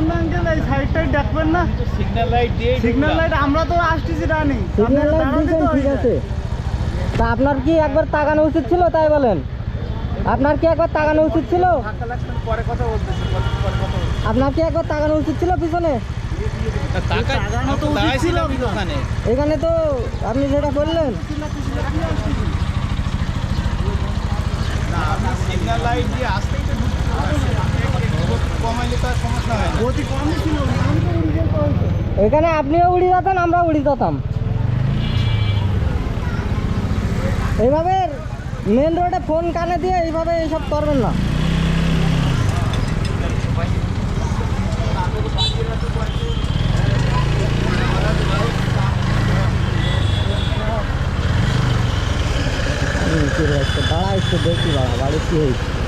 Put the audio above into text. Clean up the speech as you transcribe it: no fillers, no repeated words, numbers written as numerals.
দেখবেন না আঙ্কেল, এই সাইডটাই দেখবেন না। সিগন্যাল লাইট দিয়ে সিগন্যাল লাইট আমরা তো আসতেছি রানি, সিগন্যাল লাইট দিয়েছেন, ঠিক আছে। তা আপনার কি একবার তাকানো উচিত ছিল, তাই বলেন? আপনার কি একবার তাকানো উচিত ছিল? পরে কথা বলতেছি, পরে কথা বলতেছি। আপনার কি একবার তাকানো উচিত ছিল পিছনে? তাকানো তো উচিত ছিল ওখানে। এখানে তো আপনি যেটা বললেন, না, আপনি সিগন্যাল লাইট দিয়ে আসতেই তো কমাইলে তো আর সমস্যা হয় না। গতি কম ছিল, আমি তো উড়ে যেতে। এখানে আপনিও উড়ে যেতেন, আমরা উড়ে যেতাম। এইভাবে মেন রোডে ফোন কানে দিয়ে এইভাবে এইসব করবেন না। দাঁড়া একটু দেখি, বাড়া বাড়ি কি হয়েছে।